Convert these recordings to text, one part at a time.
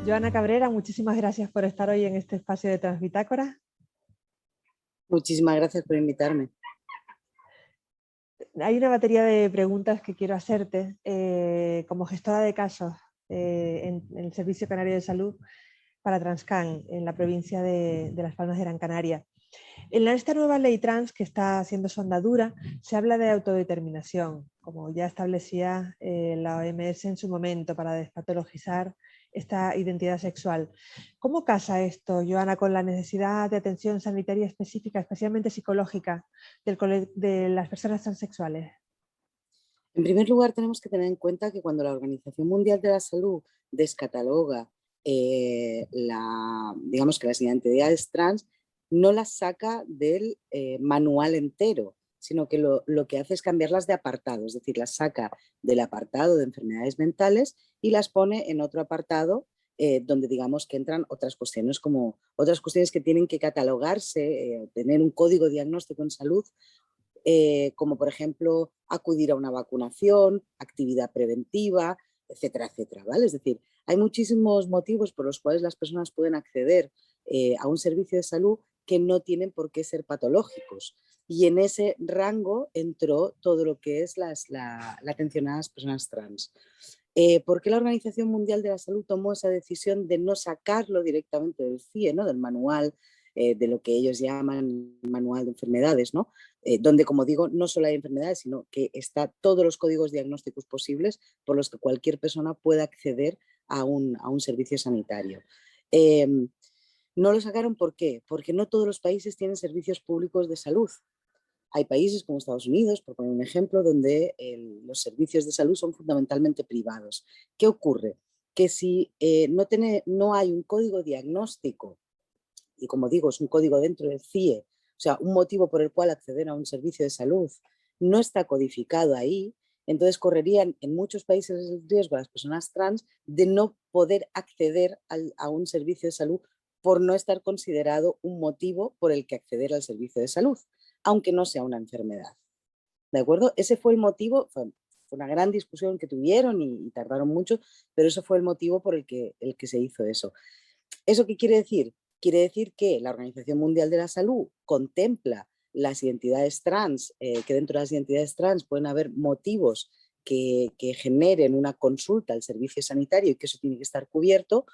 Joana Cabrera, muchísimas gracias por estar hoy en este espacio de Transbitácora. Muchísimas gracias por invitarme. Hay una batería de preguntas que quiero hacerte como gestora de casos en el Servicio Canario de Salud para Transcan, en la provincia de Las Palmas de Gran Canaria. En esta nueva ley trans que está haciendo su andadura, se habla de autodeterminación, como ya establecía la OMS en su momento, para despatologizar esta identidad sexual. ¿Cómo casa esto, Joana, con la necesidad de atención sanitaria específica, especialmente psicológica, de las personas transexuales? En primer lugar, tenemos que tener en cuenta que cuando la Organización Mundial de la Salud descataloga digamos que las identidades trans, no las saca del manual entero, sino que lo que hace es cambiarlas de apartado, es decir, las saca del apartado de enfermedades mentales y las pone en otro apartado donde digamos que entran otras cuestiones, como otras cuestiones que tienen que catalogarse, tener un código diagnóstico en salud, como por ejemplo acudir a una vacunación, actividad preventiva, etcétera, etcétera, ¿vale? Es decir, hay muchísimos motivos por los cuales las personas pueden acceder a un servicio de salud que no tienen por qué ser patológicos. Y en ese rango entró todo lo que es la atención a las personas trans. ¿Por qué la Organización Mundial de la Salud tomó esa decisión de no sacarlo directamente del CIE, ¿no? Del manual, de lo que ellos llaman manual de enfermedades, ¿no? Donde, como digo, no solo hay enfermedades, sino que está todos los códigos diagnósticos posibles por los que cualquier persona pueda acceder a un servicio sanitario. No lo sacaron, ¿por qué? Porque no todos los países tienen servicios públicos de salud. Hay países como Estados Unidos, por poner un ejemplo, donde los servicios de salud son fundamentalmente privados. ¿Qué ocurre? Que si no hay un código diagnóstico, y como digo, es un código dentro del CIE, o sea, un motivo por el cual acceder a un servicio de salud no está codificado ahí, entonces correrían en muchos países el riesgo a las personas trans de no poder acceder a un servicio de salud por no estar considerado un motivo por el que acceder al servicio de salud, aunque no sea una enfermedad. ¿De acuerdo? Ese fue el motivo, fue una gran discusión que tuvieron y tardaron mucho, pero ese fue el motivo por el que se hizo eso. ¿Eso qué quiere decir? Quiere decir que la Organización Mundial de la Salud contempla las identidades trans, que dentro de las identidades trans pueden haber motivos que generen una consulta al servicio sanitario y que eso tiene que estar cubierto.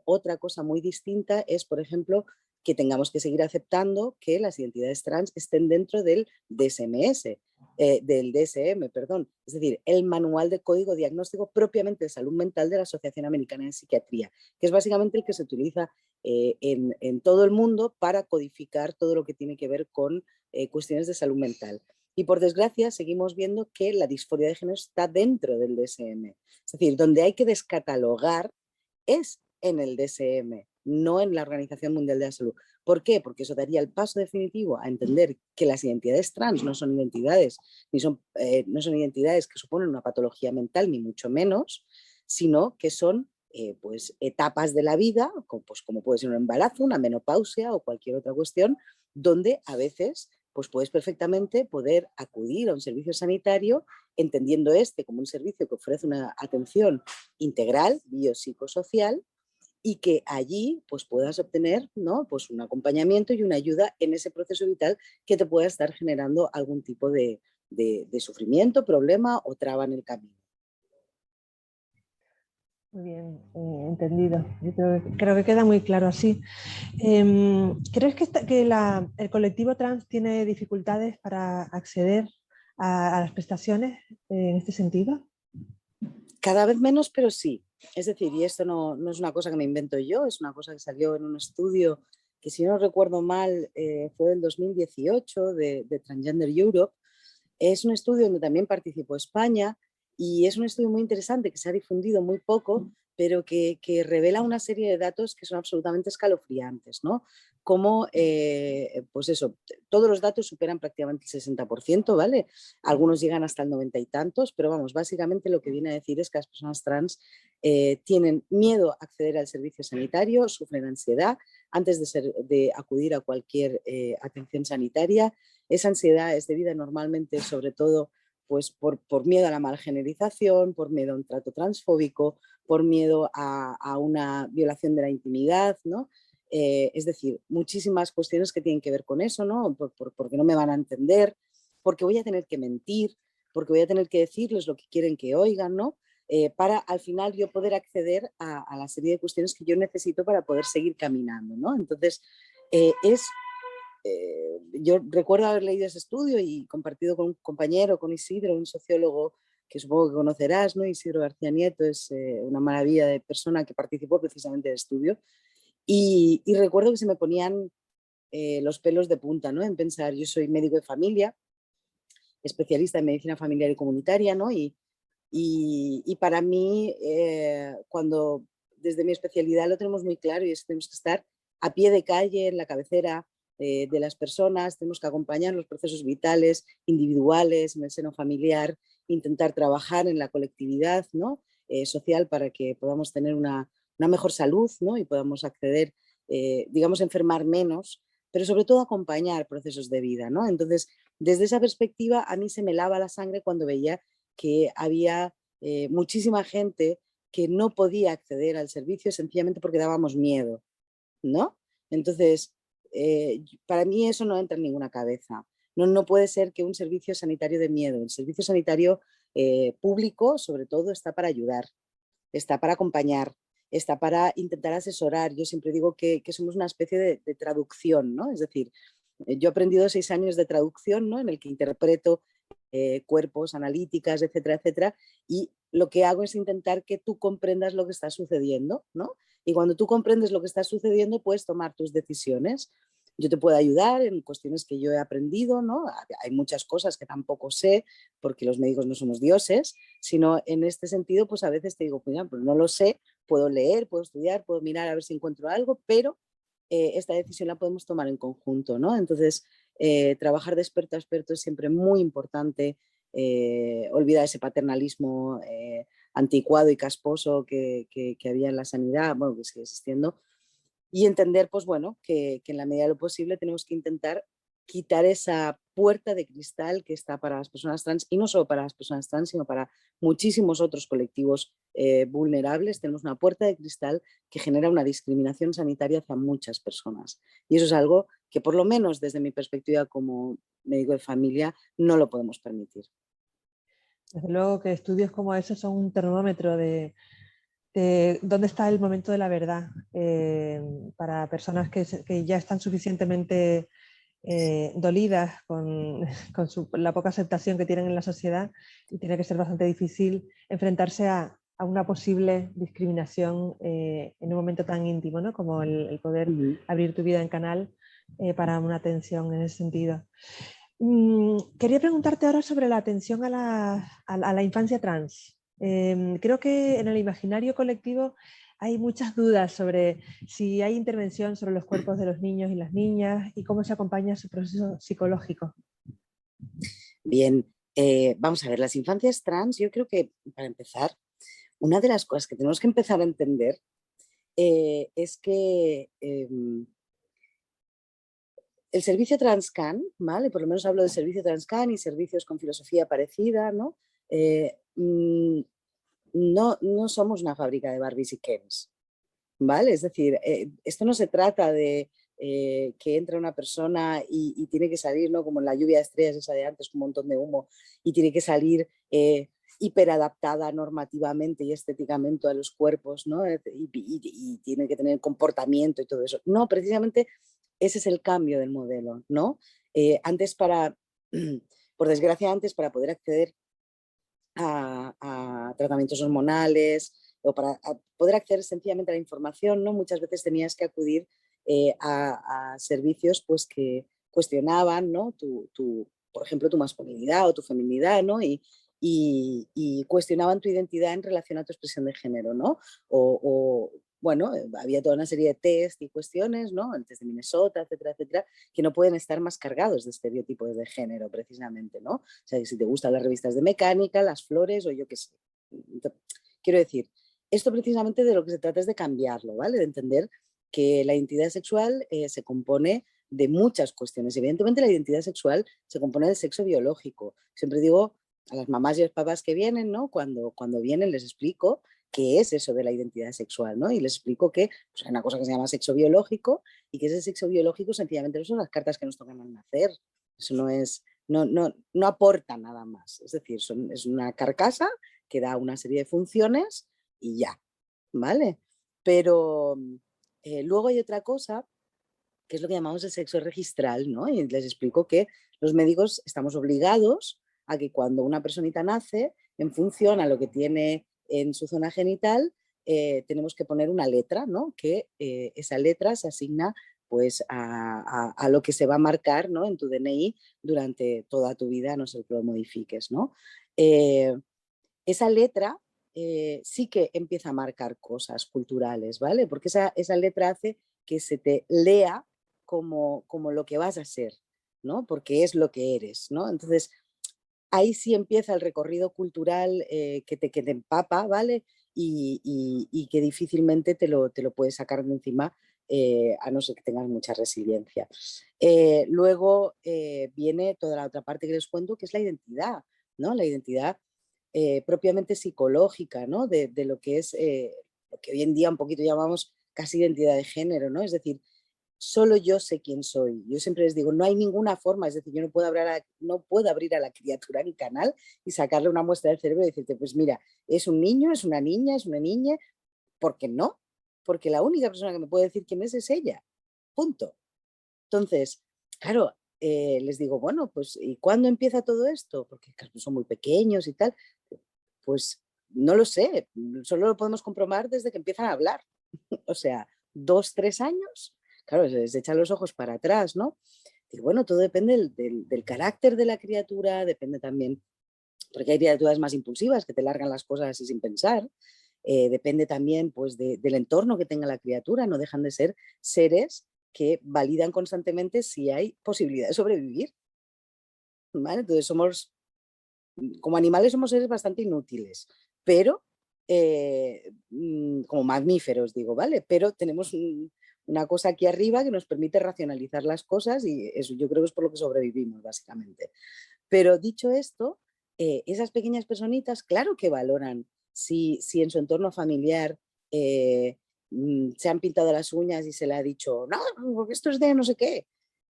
Otra cosa muy distinta es, por ejemplo, que tengamos que seguir aceptando que las identidades trans estén dentro del DSM, perdón, es decir, el Manual de Código Diagnóstico propiamente de Salud Mental de la Asociación Americana de Psiquiatría, que es básicamente el que se utiliza en todo el mundo para codificar todo lo que tiene que ver con cuestiones de salud mental. Y por desgracia seguimos viendo que la disforia de género está dentro del DSM. Es decir, donde hay que descatalogar es en el DSM, no en la Organización Mundial de la Salud. ¿Por qué? Porque eso daría el paso definitivo a entender que las identidades trans no son identidades, no son identidades que suponen una patología mental, ni mucho menos, sino que son pues, etapas de la vida, como puede ser un embarazo, una menopausia o cualquier otra cuestión, donde a veces pues puedes perfectamente poder acudir a un servicio sanitario entendiendo como un servicio que ofrece una atención integral, biopsicosocial, y que allí pues, puedas obtener, ¿no? Pues un acompañamiento y una ayuda en ese proceso vital que te pueda estar generando algún tipo de sufrimiento, problema o traba en el camino. Muy bien, entendido. Yo creo que queda muy claro así. ¿Crees que el colectivo trans tiene dificultades para acceder a las prestaciones en este sentido? Cada vez menos, pero sí. Es decir, y esto no es una cosa que me invento yo, es una cosa que salió en un estudio que, si no recuerdo mal, fue del 2018 de Transgender Europe. Es un estudio donde también participó España y es un estudio muy interesante que se ha difundido muy poco, pero que revela una serie de datos que son absolutamente escalofriantes, ¿no? Como, pues eso, todos los datos superan prácticamente el 60%, ¿vale? Algunos llegan hasta el 90 y tantos, pero vamos, básicamente lo que viene a decir es que las personas trans tienen miedo a acceder al servicio sanitario, sufren ansiedad antes de acudir a cualquier atención sanitaria. Esa ansiedad es debida normalmente sobre todo pues por miedo a la malgenerización, por miedo a un trato transfóbico, por miedo a una violación de la intimidad, ¿no? Es decir, muchísimas cuestiones que tienen que ver con eso, ¿no? Porque no me van a entender, porque voy a tener que mentir, porque voy a tener que decirles lo que quieren que oigan, ¿no? Para al final yo poder acceder a la serie de cuestiones que yo necesito para poder seguir caminando, ¿no? Entonces, yo recuerdo haber leído ese estudio y compartido con un compañero, con Isidro, un sociólogo que supongo que conocerás, ¿no? Isidro García Nieto es una maravilla de persona que participó precisamente del estudio. Y recuerdo que se me ponían los pelos de punta, ¿no? En pensar, yo soy médico de familia, especialista en medicina familiar y comunitaria, ¿no? Y para mí, cuando desde mi especialidad lo tenemos muy claro y es que tenemos que estar a pie de calle, en la cabecera de las personas, tenemos que acompañar los procesos vitales, individuales, en el seno familiar, intentar trabajar en la colectividad, ¿no? Social para que podamos tener una mejor salud, ¿no? Y podamos acceder, digamos, enfermar menos, pero sobre todo acompañar procesos de vida, ¿no? Entonces, desde esa perspectiva, a mí se me lava la sangre cuando veía que había muchísima gente que no podía acceder al servicio sencillamente porque dábamos miedo, ¿no? Entonces, para mí eso no entra en ninguna cabeza. No puede ser que un servicio sanitario de miedo. El servicio sanitario público, sobre todo, está para ayudar, está para acompañar, está para intentar asesorar. Yo siempre digo que somos una especie de traducción, ¿no? Es decir, yo he aprendido 6 años de traducción, ¿no? En el que interpreto cuerpos, analíticas, etcétera, etcétera, y lo que hago es intentar que tú comprendas lo que está sucediendo, ¿no? Y cuando tú comprendes lo que está sucediendo, puedes tomar tus decisiones. Yo te puedo ayudar en cuestiones que yo he aprendido, ¿no? Hay muchas cosas que tampoco sé, porque los médicos no somos dioses, sino en este sentido, pues a veces te digo, pues no lo sé, puedo leer, puedo estudiar, puedo mirar a ver si encuentro algo, pero esta decisión la podemos tomar en conjunto, ¿no? Entonces, trabajar de experto a experto es siempre muy importante, olvidar ese paternalismo anticuado y casposo que había en la sanidad, bueno, que sigue existiendo, y entender, pues bueno, que en la medida de lo posible tenemos que intentar quitar esa puerta de cristal que está para las personas trans, y no solo para las personas trans, sino para muchísimos otros colectivos vulnerables. Tenemos una puerta de cristal que genera una discriminación sanitaria hacia muchas personas. Y eso es algo que, por lo menos desde mi perspectiva como médico de familia, no lo podemos permitir. Desde luego que estudios como esos son un termómetro de dónde está el momento de la verdad para personas que ya están suficientemente dolidas con la poca aceptación que tienen en la sociedad, y tiene que ser bastante difícil enfrentarse a una posible discriminación en un momento tan íntimo, ¿no? Como el poder abrir tu vida en canal para una atención en ese sentido. Quería preguntarte ahora sobre la atención a la infancia trans. Creo que en el imaginario colectivo hay muchas dudas sobre si hay intervención sobre los cuerpos de los niños y las niñas y cómo se acompaña su proceso psicológico. Bien, vamos a ver, las infancias trans, yo creo que para empezar, una de las cosas que tenemos que empezar a entender es que el servicio Transcan, ¿vale? Por lo menos hablo del servicio Transcan y servicios con filosofía parecida, ¿no? No somos una fábrica de Barbies y Kens, ¿vale? Es decir, esto no se trata de que entra una persona y tiene que salir, ¿no? Como en la lluvia de estrellas esa de antes, con un montón de humo, y tiene que salir hiperadaptada normativamente y estéticamente a los cuerpos, ¿no? Y tiene que tener comportamiento y todo eso. No, precisamente ese es el cambio del modelo, ¿no? Antes por desgracia, antes para poder acceder a tratamientos hormonales o para poder acceder sencillamente a la información, ¿no? Muchas veces tenías que acudir a servicios pues, que cuestionaban, ¿no? Por ejemplo, tu masculinidad o tu feminidad, ¿no? Y cuestionaban tu identidad en relación a tu expresión de género, ¿no? Bueno, había toda una serie de test y cuestiones, ¿no? El test de Minnesota, etcétera, etcétera, que no pueden estar más cargados de estereotipos de género, precisamente, ¿no? O sea, si te gustan las revistas de mecánica, las flores o yo qué sé. Quiero decir, esto precisamente de lo que se trata es de cambiarlo, ¿vale? De entender que la identidad sexual se compone de muchas cuestiones. Evidentemente la identidad sexual se compone del sexo biológico. Siempre digo a las mamás y los papás que vienen, ¿no? Cuando vienen les explico qué es eso de la identidad sexual, ¿no? Y les explico que pues, hay una cosa que se llama sexo biológico y que ese sexo biológico sencillamente no son las cartas que nos tocan al nacer. Eso no aporta nada más. Es decir, es una carcasa que da una serie de funciones y ya, ¿vale? Pero luego hay otra cosa que es lo que llamamos el sexo registral, ¿no? Y les explico que los médicos estamos obligados a que cuando una personita nace, en función a lo que tiene en su zona genital, tenemos que poner una letra, ¿no? Que esa letra se asigna pues a lo que se va a marcar, ¿no? En tu DNI durante toda tu vida, a no ser que lo modifiques, ¿no? Esa letra sí que empieza a marcar cosas culturales, ¿vale? Porque esa letra hace que se te lea como lo que vas a ser, ¿no? Porque es lo que eres, ¿no? Entonces, ahí sí empieza el recorrido cultural que te empapa, ¿vale? Y que difícilmente te lo puedes sacar de encima a no ser que tengas mucha resiliencia. Luego viene toda la otra parte que les cuento, que es la identidad, ¿no? La identidad propiamente psicológica, ¿no? De lo que es lo que hoy en día un poquito llamamos casi identidad de género, ¿no? Es decir, solo yo sé quién soy. Yo siempre les digo, no hay ninguna forma, es decir, yo no puedo abrir a la criatura en canal y sacarle una muestra del cerebro y decirte, pues mira, es un niño, es una niña, ¿por qué no? Porque la única persona que me puede decir quién es ella. Punto. Entonces, claro, les digo, bueno, pues ¿y cuándo empieza todo esto? Porque son muy pequeños y tal. Pues no lo sé, solo lo podemos comprobar desde que empiezan a hablar. O sea, 2, 3 años, claro, se les echan los ojos para atrás, ¿no? Y bueno, todo depende del carácter de la criatura, depende también, porque hay criaturas más impulsivas que te largan las cosas así sin pensar, depende también pues del entorno que tenga la criatura, no dejan de ser seres que validan constantemente si hay posibilidad de sobrevivir, ¿vale? Entonces como animales somos seres bastante inútiles, pero como mamíferos, digo, ¿vale? Pero tenemos una cosa aquí arriba que nos permite racionalizar las cosas y eso yo creo que es por lo que sobrevivimos, básicamente. Pero dicho esto, esas pequeñas personitas, claro que valoran si en su entorno familiar se han pintado las uñas y se le ha dicho, no, porque esto es de no sé qué.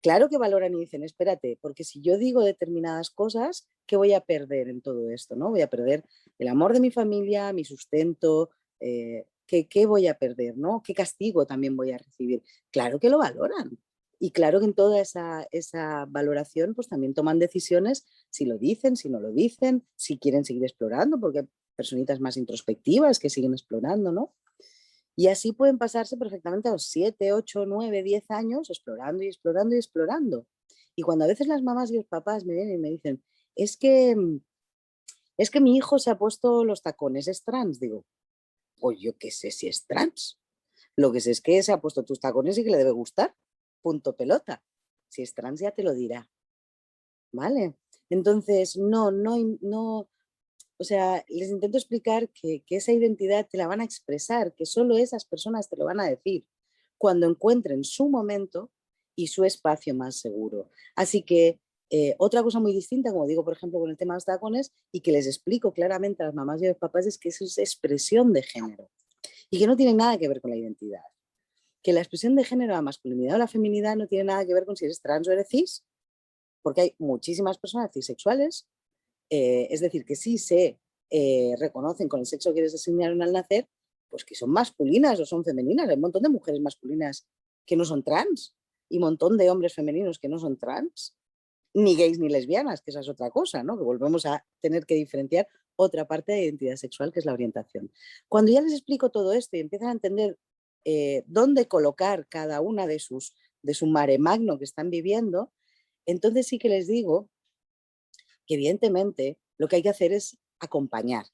Claro que valoran y dicen, espérate, porque si yo digo determinadas cosas, ¿qué voy a perder en todo esto? ¿No? Voy a perder el amor de mi familia, mi sustento, ¿qué voy a perder? ¿No? ¿Qué castigo también voy a recibir? Claro que lo valoran. Y claro que en toda esa valoración pues también toman decisiones si lo dicen, si no lo dicen, si quieren seguir explorando, porque hay personitas más introspectivas que siguen explorando, ¿no? Y así pueden pasarse perfectamente a los 7, 8, 9, 10 años explorando y explorando y explorando. Y cuando a veces las mamás y los papás me vienen y me dicen, es que, es que mi hijo se ha puesto los tacones, ¿es trans? Digo, pues yo qué sé si es trans. Lo que sé es que se ha puesto tus tacones y que le debe gustar. Punto pelota. Si es trans ya te lo dirá. ¿Vale? Entonces, no, o sea, les intento explicar que esa identidad te la van a expresar, que solo esas personas te lo van a decir cuando encuentren su momento y su espacio más seguro. Así que otra cosa muy distinta, como digo, por ejemplo, con el tema de los tacones, y que les explico claramente a las mamás y a los papás, es que eso es expresión de género y que no tiene nada que ver con la identidad. Que la expresión de género, la masculinidad o la feminidad no tiene nada que ver con si eres trans o eres cis, porque hay muchísimas personas cisexuales, es decir, que sí se reconocen con el sexo que les asignaron al nacer, pues que son masculinas o son femeninas. Hay un montón de mujeres masculinas que no son trans y un montón de hombres femeninos que no son trans, ni gays ni lesbianas, que esa es otra cosa, ¿no? Que volvemos a tener que diferenciar otra parte de identidad sexual, que es la orientación. Cuando ya les explico todo esto y empiezan a entender dónde colocar cada una de su mare magno que están viviendo, entonces sí que les digo que evidentemente lo que hay que hacer es acompañar.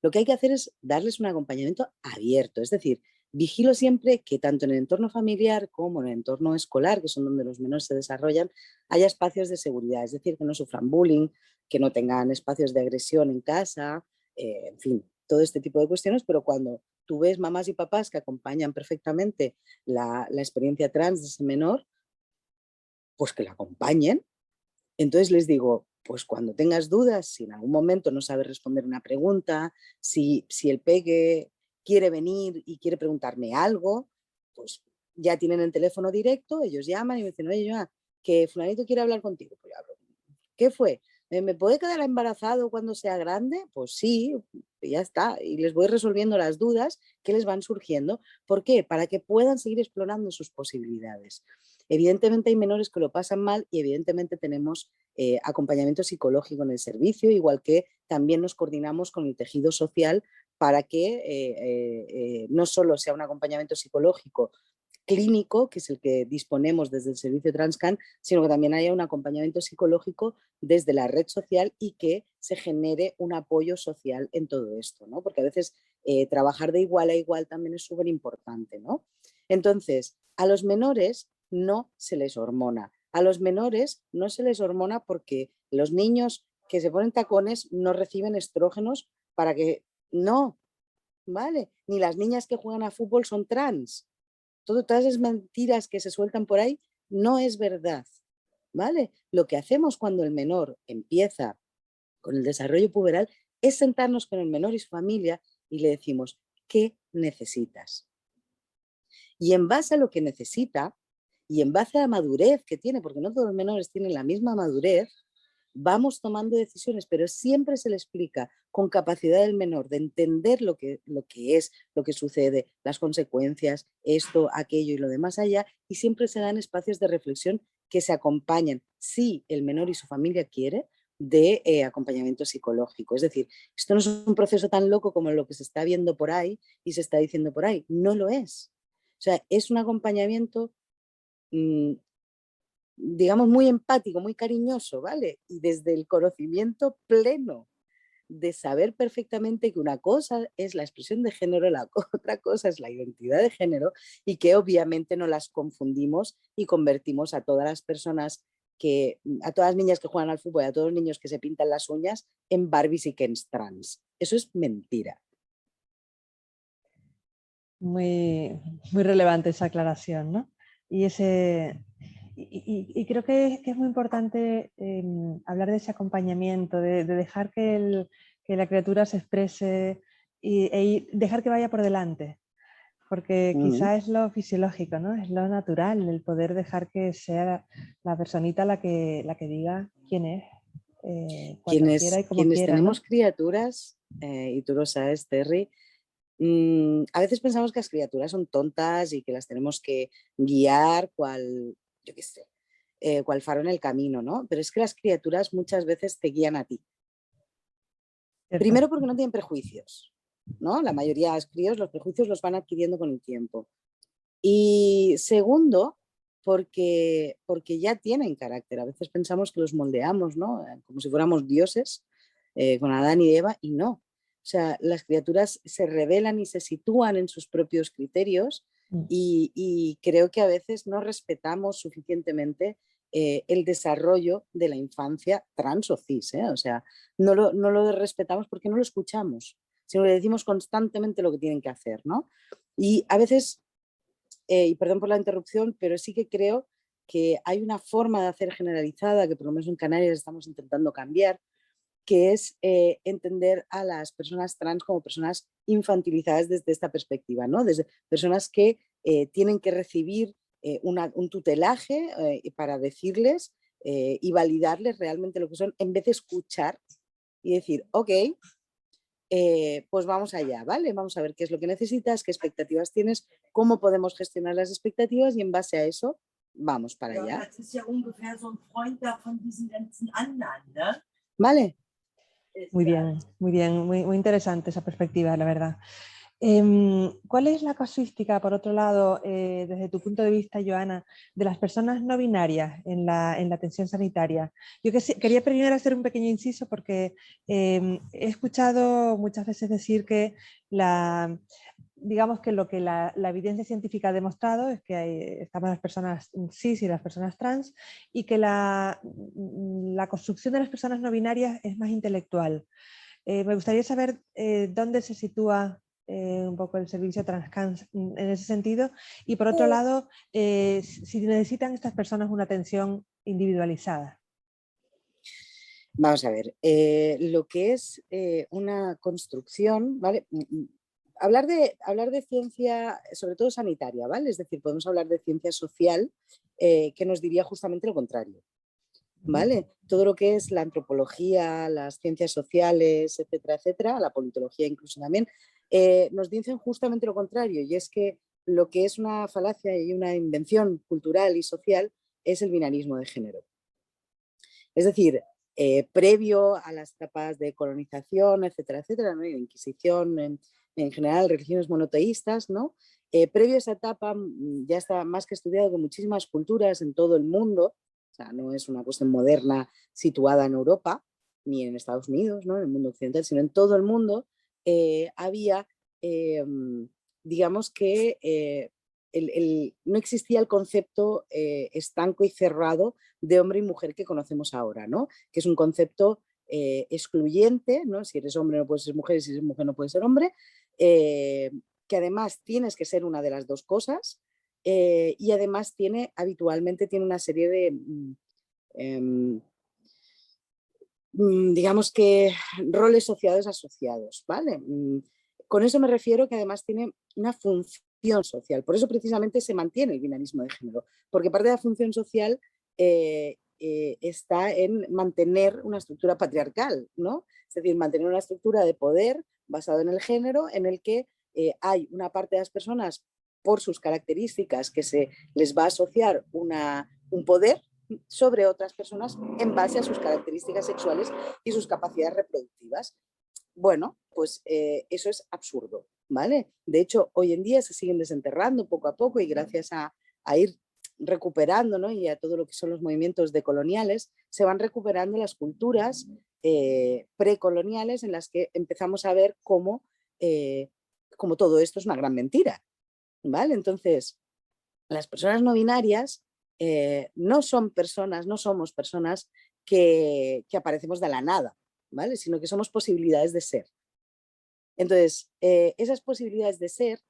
Lo que hay que hacer es darles un acompañamiento abierto, es decir, vigilo siempre que tanto en el entorno familiar como en el entorno escolar, que son donde los menores se desarrollan, haya espacios de seguridad, es decir, que no sufran bullying, que no tengan espacios de agresión en casa, en fin, todo este tipo de cuestiones, pero cuando tú ves mamás y papás que acompañan perfectamente la experiencia trans de ese menor, pues que la acompañen. Entonces les digo, pues cuando tengas dudas, si en algún momento no sabes responder una pregunta, si el peque quiere venir y quiere preguntarme algo, pues ya tienen el teléfono directo, ellos llaman y me dicen, oye, Joana, que fulanito quiere hablar contigo. Pues yo hablo. ¿Qué fue? ¿Me puede quedar embarazado cuando sea grande? Pues sí, ya está. Y les voy resolviendo las dudas que les van surgiendo. ¿Por qué? Para que puedan seguir explorando sus posibilidades. Evidentemente hay menores que lo pasan mal y evidentemente tenemos acompañamiento psicológico en el servicio, igual que también nos coordinamos con el tejido social para que no solo sea un acompañamiento psicológico clínico, que es el que disponemos desde el servicio Transcan, sino que también haya un acompañamiento psicológico desde la red social y que se genere un apoyo social en todo esto, ¿no? Porque a veces trabajar de igual a igual también es súper importante, ¿no? Entonces, a los menores no se les hormona. A los menores no se les hormona porque los niños que se ponen tacones no reciben estrógenos para que... No, ¿vale? Ni las niñas que juegan a fútbol son trans. Todas esas mentiras que se sueltan por ahí no es verdad, ¿vale? Lo que hacemos cuando el menor empieza con el desarrollo puberal es sentarnos con el menor y su familia y le decimos, ¿qué necesitas? Y en base a lo que necesita y en base a la madurez que tiene, porque no todos los menores tienen la misma madurez, vamos tomando decisiones, pero siempre se le explica con capacidad del menor de entender lo que es, lo que sucede, las consecuencias, esto, aquello y lo demás allá, y siempre se dan espacios de reflexión que se acompañan, si el menor y su familia quiere, de acompañamiento psicológico. Es decir, esto no es un proceso tan loco como lo que se está viendo por ahí y se está diciendo por ahí, no lo es. O sea, es un acompañamiento digamos, muy empático, muy cariñoso, ¿vale? Y desde el conocimiento pleno de saber perfectamente que una cosa es la expresión de género, la otra cosa es la identidad de género y que obviamente no las confundimos y convertimos a todas las personas a todas las niñas que juegan al fútbol y a todos los niños que se pintan las uñas en Barbies y Kens trans. Eso es mentira. Muy, muy relevante esa aclaración, ¿no? Y, y creo que es muy importante hablar de ese acompañamiento, de dejar que la criatura se exprese dejar que vaya por delante, porque quizá es lo fisiológico, ¿no? Es lo natural, el poder dejar que sea la personita la que diga quién es, cuando quiera y como Quienes quiera, tenemos ¿no? criaturas, y tú lo sabes, Terry, a veces pensamos que las criaturas son tontas y que las tenemos que guiar yo qué sé, cual faro en el camino, ¿no? Pero es que las criaturas muchas veces te guían a ti. ¿Cierto? Primero porque no tienen prejuicios, ¿no? La mayoría de los críos los prejuicios los van adquiriendo con el tiempo. Y segundo, porque ya tienen carácter. A veces pensamos que los moldeamos, ¿no? Como si fuéramos dioses, con Adán y Eva, y no. O sea, las criaturas se revelan y se sitúan en sus propios criterios y creo que a veces no respetamos suficientemente el desarrollo de la infancia trans o cis, ¿eh? O sea, no lo respetamos porque no lo escuchamos, sino le decimos constantemente lo que tienen que hacer, ¿no? Y a veces y perdón por la interrupción, pero sí que creo que hay una forma de hacer generalizada que por lo menos en Canarias estamos intentando cambiar, que es entender a las personas trans como personas infantilizadas desde esta perspectiva, ¿no? Desde personas que tienen que recibir un tutelaje para decirles y validarles realmente lo que son, en vez de escuchar y decir, ok, pues vamos allá, ¿vale? Vamos a ver qué es lo que necesitas, qué expectativas tienes, cómo podemos gestionar las expectativas y en base a eso vamos para allá. ¿Vale? Muy bien, muy interesante esa perspectiva, la verdad. ¿Cuál es la casuística, por otro lado, desde tu punto de vista, Joana, de las personas no binarias en la atención sanitaria? Yo quería primero hacer un pequeño inciso porque he escuchado muchas veces decir que digamos que lo que la evidencia científica ha demostrado es que estamos las personas cis y las personas trans y que la construcción de las personas no binarias es más intelectual. Me gustaría saber dónde se sitúa un poco el servicio Transcan en ese sentido y por otro lado, si necesitan estas personas una atención individualizada. Vamos a ver, lo que es una construcción, ¿vale? Hablar de ciencia, sobre todo sanitaria, ¿vale? Es decir, podemos hablar de ciencia social, que nos diría justamente lo contrario, ¿vale? Todo lo que es la antropología, las ciencias sociales, etcétera, etcétera, la politología incluso también, nos dicen justamente lo contrario, y es que lo que es una falacia y una invención cultural y social es el binarismo de género. Es decir, previo a las etapas de colonización, etcétera, etcétera, ¿no? Y de Inquisición, en general, religiones monoteístas, ¿no? Previo a esa etapa ya está más que estudiado con muchísimas culturas en todo el mundo, o sea, no es una cuestión moderna situada en Europa, ni en Estados Unidos, ¿no? En el mundo occidental, sino en todo el mundo, había, digamos que no existía el concepto estanco y cerrado de hombre y mujer que conocemos ahora, ¿no? Que es un concepto excluyente, ¿no? Si eres hombre no puedes ser mujer y si eres mujer no puedes ser hombre, que además tienes que ser una de las dos cosas y además habitualmente tiene una serie de, digamos que, roles asociados, ¿vale? Con eso me refiero que además tiene una función social, por eso precisamente se mantiene el binarismo de género, porque parte de la función social está en mantener una estructura patriarcal, ¿no? Es decir, mantener una estructura de poder basado en el género, en el que hay una parte de las personas por sus características que se les va a asociar un poder sobre otras personas en base a sus características sexuales y sus capacidades reproductivas. Bueno, pues eso es absurdo, ¿vale? De hecho, hoy en día se siguen desenterrando poco a poco y gracias a ir recuperando, ¿no? Y a todo lo que son los movimientos decoloniales, se van recuperando las culturas precoloniales en las que empezamos a ver cómo todo esto es una gran mentira, ¿vale? Entonces, las personas no binarias no son personas, no somos personas que aparecemos de la nada, ¿vale? Sino que somos posibilidades de ser. Entonces, esas posibilidades de ser,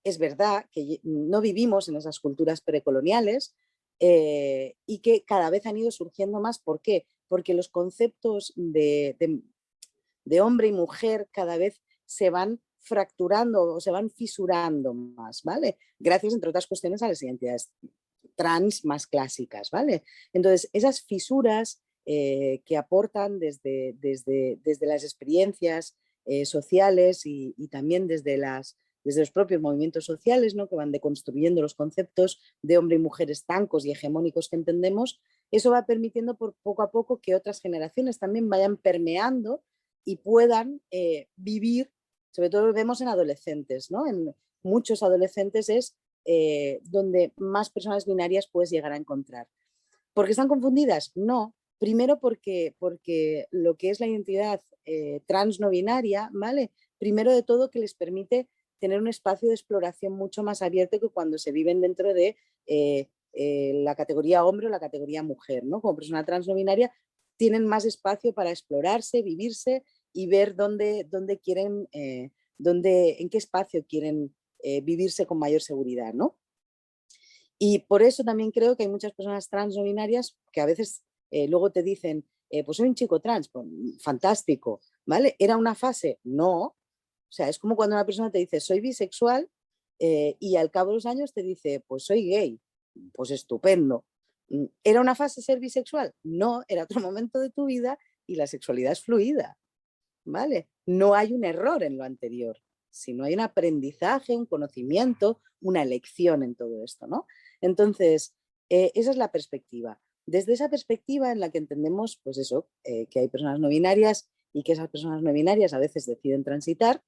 es verdad que no vivimos en esas culturas precoloniales y que cada vez han ido surgiendo más. ¿Por qué? Porque los conceptos de hombre y mujer cada vez se van fracturando o se van fisurando más, ¿vale? Gracias, entre otras cuestiones, a las identidades trans más clásicas, ¿vale? Entonces, esas fisuras que aportan desde las experiencias sociales y también desde los propios movimientos sociales, ¿no? Que van deconstruyendo los conceptos de hombre y mujer estancos y hegemónicos que entendemos, eso va permitiendo poco a poco que otras generaciones también vayan permeando y puedan vivir, sobre todo lo vemos en adolescentes, ¿no? En muchos adolescentes es donde más personas binarias puedes llegar a encontrar. ¿Por qué están confundidas? No. Primero porque lo que es la identidad trans no binaria, ¿vale? Primero de todo que les permite tener un espacio de exploración mucho más abierto que cuando se viven dentro de la categoría hombre o la categoría mujer, ¿no? Como persona trans no binaria tienen más espacio para explorarse, vivirse y ver dónde quieren, en qué espacio quieren vivirse con mayor seguridad, ¿no? Y por eso también creo que hay muchas personas trans no binarias que a veces luego te dicen, pues soy un chico trans, pues, fantástico, ¿vale? ¿Era una fase? No. O sea, es como cuando una persona te dice, soy bisexual, y al cabo de los años te dice, pues soy gay, pues estupendo. ¿Era una fase ser bisexual? No, era otro momento de tu vida y la sexualidad es fluida, ¿vale? No hay un error en lo anterior, sino hay un aprendizaje, un conocimiento, una elección en todo esto, ¿no? Entonces, esa es la perspectiva. Desde esa perspectiva en la que entendemos, pues eso, que hay personas no binarias y que esas personas no binarias a veces deciden transitar,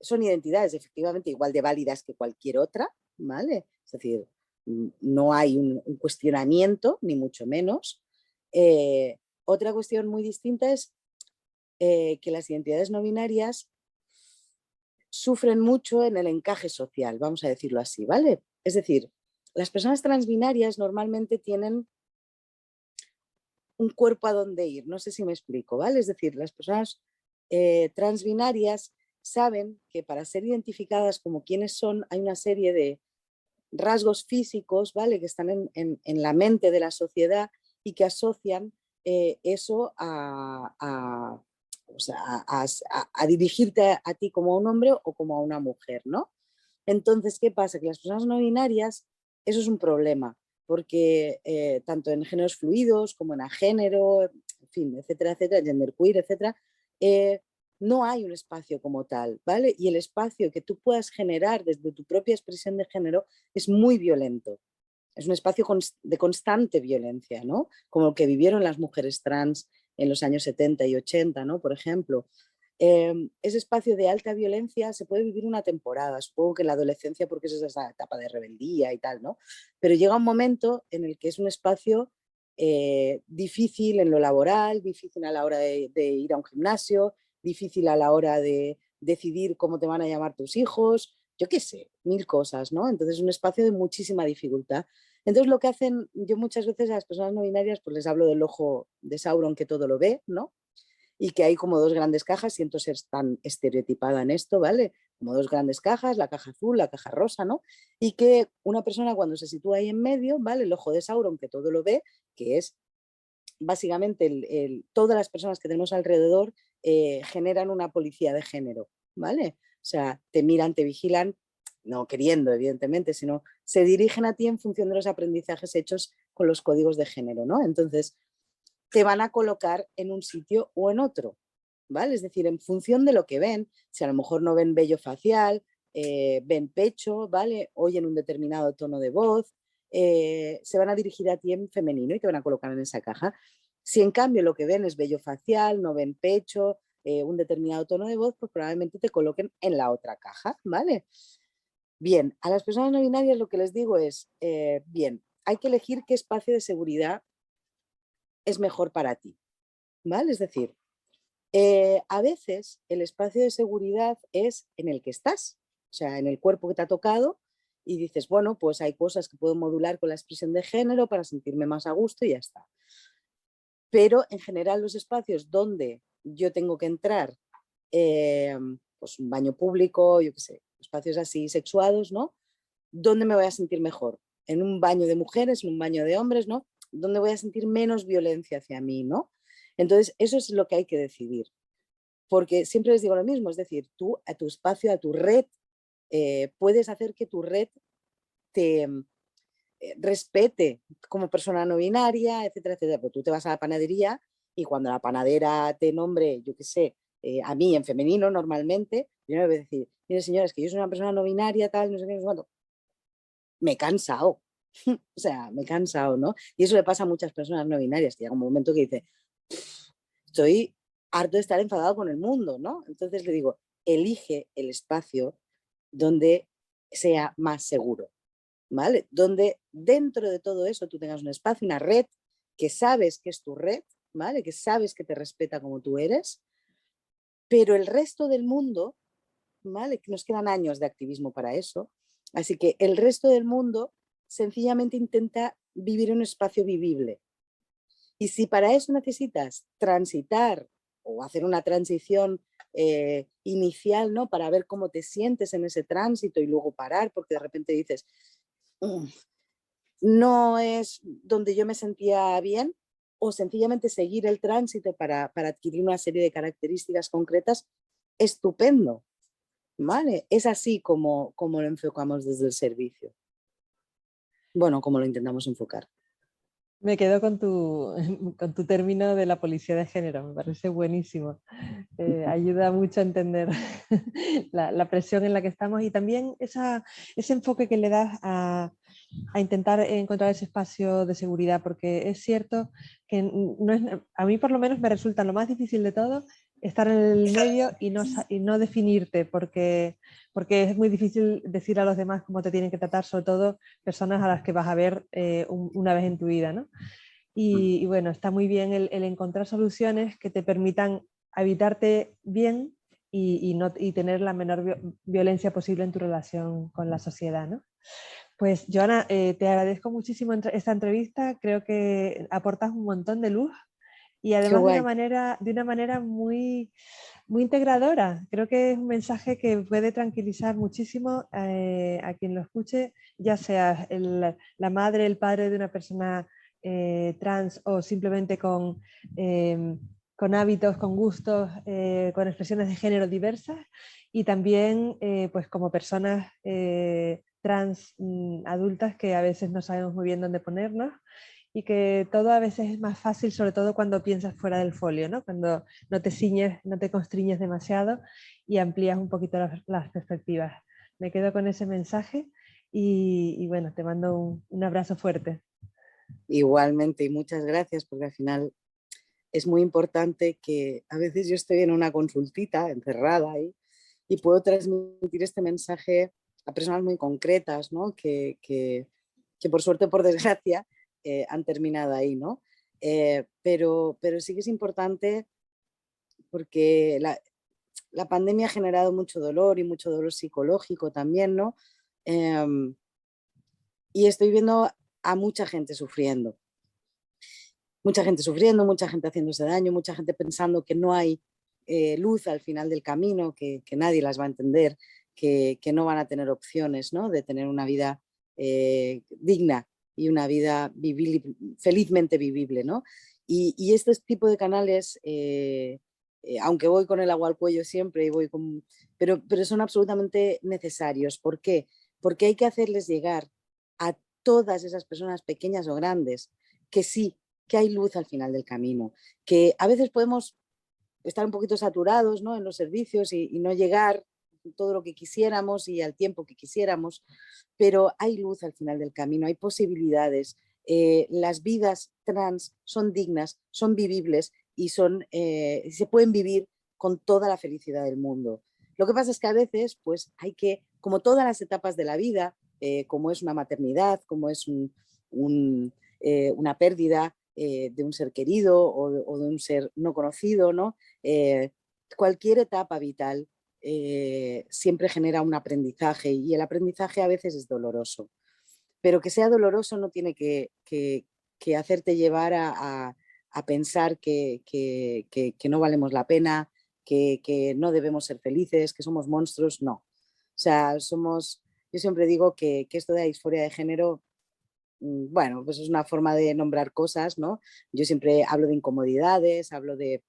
son identidades efectivamente igual de válidas que cualquier otra, ¿vale? Es decir, no hay un cuestionamiento, ni mucho menos. Otra cuestión muy distinta es que las identidades no binarias sufren mucho en el encaje social, vamos a decirlo así, ¿vale? Es decir, las personas transbinarias normalmente tienen un cuerpo a donde ir, no sé si me explico, ¿vale? Es decir, las personas transbinarias saben que para ser identificadas como quienes son hay una serie de rasgos físicos, ¿vale? Que están en la mente de la sociedad y que asocian eso o sea, a dirigirte a ti como a un hombre o como a una mujer, ¿no? Entonces, ¿qué pasa? Que las personas no binarias, eso es un problema, porque tanto en géneros fluidos como en agénero, en fin, etcétera, etcétera, genderqueer, etcétera, no hay un espacio como tal, ¿vale? Y el espacio que tú puedas generar desde tu propia expresión de género es muy violento. Es un espacio de constante violencia, ¿no? Como el que vivieron las mujeres trans en los años 70 y 80, ¿no? Por ejemplo. Ese espacio de alta violencia se puede vivir una temporada, supongo que en la adolescencia porque es esa etapa de rebeldía y tal, ¿no? Pero llega un momento en el que es un espacio difícil en lo laboral, difícil a la hora de ir a un gimnasio, difícil a la hora de decidir cómo te van a llamar tus hijos, yo qué sé, mil cosas, ¿no? Entonces es un espacio de muchísima dificultad. Entonces lo que hacen, yo muchas veces a las personas no binarias pues les hablo del ojo de Sauron que todo lo ve, ¿no? Y que hay como dos grandes cajas, siento ser tan estereotipada en esto, ¿vale? Como dos grandes cajas, la caja azul, la caja rosa, ¿no? Y que una persona cuando se sitúa ahí en medio, ¿vale? El ojo de Sauron que todo lo ve, que es básicamente todas las personas que tenemos alrededor generan una policía de género, ¿vale? O sea, te miran, te vigilan, no queriendo, evidentemente, sino se dirigen a ti en función de los aprendizajes hechos con los códigos de género, ¿no? Entonces, te van a colocar en un sitio o en otro, ¿vale? Es decir, en función de lo que ven, si a lo mejor no ven vello facial, ven pecho, ¿vale? Oyen un determinado tono de voz, se van a dirigir a ti en femenino y te van a colocar en esa caja. Si en cambio lo que ven es vello facial, no ven pecho, un determinado tono de voz, pues probablemente te coloquen en la otra caja, ¿vale? Bien, a las personas no binarias lo que les digo es, bien, hay que elegir qué espacio de seguridad es mejor para ti, ¿vale? Es decir, a veces el espacio de seguridad es en el que estás, o sea, en el cuerpo que te ha tocado y dices, bueno, pues hay cosas que puedo modular con la expresión de género para sentirme más a gusto y ya está. Pero en general los espacios donde yo tengo que entrar, pues un baño público, yo qué sé, espacios así sexuados, ¿no? ¿Dónde me voy a sentir mejor? ¿En un baño de mujeres, en un baño de hombres, ¿no? ¿Dónde voy a sentir menos violencia hacia mí, ¿no? Entonces, eso es lo que hay que decidir. Porque siempre les digo lo mismo, es decir, tú a tu espacio, a tu red, puedes hacer que tu red te respete como persona no binaria, etcétera, etcétera. Pero tú te vas a la panadería y cuando la panadera te nombre, yo qué sé, a mí en femenino normalmente, yo me voy a decir, mire señora, es que yo soy una persona no binaria, tal, no sé qué, no sé cuánto. Me he cansado. O sea, me he cansado, ¿no? Y eso le pasa a muchas personas no binarias, que llega un momento que dice, estoy harto de estar enfadado con el mundo, ¿no? Entonces le digo, elige el espacio donde sea más seguro, ¿vale? Donde dentro de todo eso tú tengas un espacio, una red que sabes que es tu red, ¿vale? Que sabes que te respeta como tú eres, pero el resto del mundo, ¿vale? Que nos quedan años de activismo para eso, así que el resto del mundo sencillamente intenta vivir en un espacio vivible. Y si para eso necesitas transitar o hacer una transición inicial, ¿no? Para ver cómo te sientes en ese tránsito y luego parar, porque de repente dices, no es donde yo me sentía bien, o sencillamente seguir el tránsito para adquirir una serie de características concretas, estupendo, ¿vale? Es así como lo enfocamos desde el servicio. Bueno, como lo intentamos enfocar. Me quedo con con tu término de la policía de género, me parece buenísimo. Ayuda mucho a entender la presión en la que estamos y también ese enfoque que le das a intentar encontrar ese espacio de seguridad, porque es cierto que no es, a mí por lo menos me resulta lo más difícil de todo estar en el medio y no definirte, porque es muy difícil decir a los demás cómo te tienen que tratar, sobre todo personas a las que vas a ver una vez en tu vida, ¿no? Y bueno, está muy bien el encontrar soluciones que te permitan habitarte bien y tener la menor violencia posible en tu relación con la sociedad, ¿no? Pues Joana, te agradezco muchísimo esta entrevista, creo que aportas un montón de luz y Qué además guay. de una manera muy, muy integradora. Creo que es un mensaje que puede tranquilizar muchísimo a quien lo escuche, ya sea la madre, el padre de una persona trans o simplemente con hábitos, con gustos, con expresiones de género diversas, y también pues como personas trans adultas que a veces no sabemos muy bien dónde ponernos, y que todo a veces es más fácil, sobre todo cuando piensas fuera del folio, ¿no? Cuando no te ciñes, no te constriñes demasiado y amplías un poquito las perspectivas. Me quedo con ese mensaje y bueno, te mando un abrazo fuerte. Igualmente, y muchas gracias, porque al final es muy importante que a veces yo estoy en una consultita encerrada ahí y puedo transmitir este mensaje a personas muy concretas, ¿no? Que por suerte o por desgracia han terminado ahí, ¿no? Pero sí que es importante porque la pandemia ha generado mucho dolor y mucho dolor psicológico también, ¿no? Y estoy viendo a mucha gente sufriendo. Mucha gente sufriendo, mucha gente haciéndose daño, mucha gente pensando que no hay luz al final del camino, que nadie las va a entender, que no van a tener opciones, ¿no? De tener una vida digna y una vida felizmente vivible, ¿no? Y este tipo de canales, aunque voy con el agua al cuello siempre, pero son absolutamente necesarios. ¿Por qué? Porque hay que hacerles llegar a todas esas personas pequeñas o grandes que sí, que hay luz al final del camino, que a veces podemos estar un poquito saturados, ¿no? En los servicios y no llegar todo lo que quisiéramos y al tiempo que quisiéramos, pero hay luz al final del camino, hay posibilidades. Las vidas trans son dignas, son vivibles y se pueden vivir con toda la felicidad del mundo. Lo que pasa es que a veces pues hay que, como todas las etapas de la vida, como es una maternidad, como es una pérdida de un ser querido o de un ser no conocido, ¿no? Cualquier etapa vital siempre genera un aprendizaje y el aprendizaje a veces es doloroso. Pero que sea doloroso no tiene que hacerte llevar a pensar que no valemos la pena, que no debemos ser felices, que somos monstruos, no. O sea, yo siempre digo que esto de la disforia de género, bueno, pues es una forma de nombrar cosas, ¿no? Yo siempre hablo de incomodidades, hablo de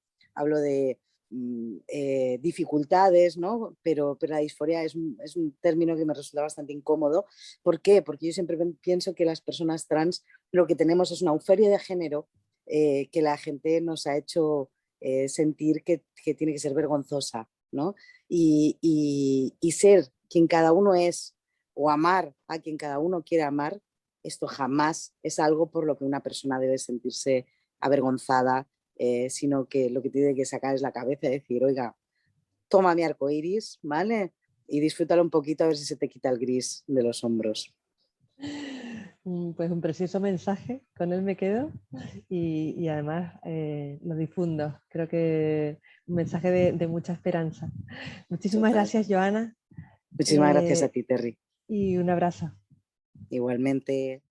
dificultades, ¿no? Pero la disforia es un término que me resulta bastante incómodo. ¿Por qué? Porque yo siempre pienso que las personas trans lo que tenemos es una euforia de género que la gente nos ha hecho sentir que tiene que ser vergonzosa, ¿no? Y ser quien cada uno es o amar a quien cada uno quiere amar, esto jamás es algo por lo que una persona debe sentirse avergonzada, sino que lo que tiene que sacar es la cabeza y decir, oiga, toma mi arcoiris, ¿vale? Y disfrútalo un poquito a ver si se te quita el gris de los hombros. Pues un precioso mensaje, con él me quedo y además lo difundo. Creo que un mensaje de mucha esperanza. Muchísimas Total. gracias, Joana. Muchísimas gracias a ti, Terry. Y un abrazo. Igualmente.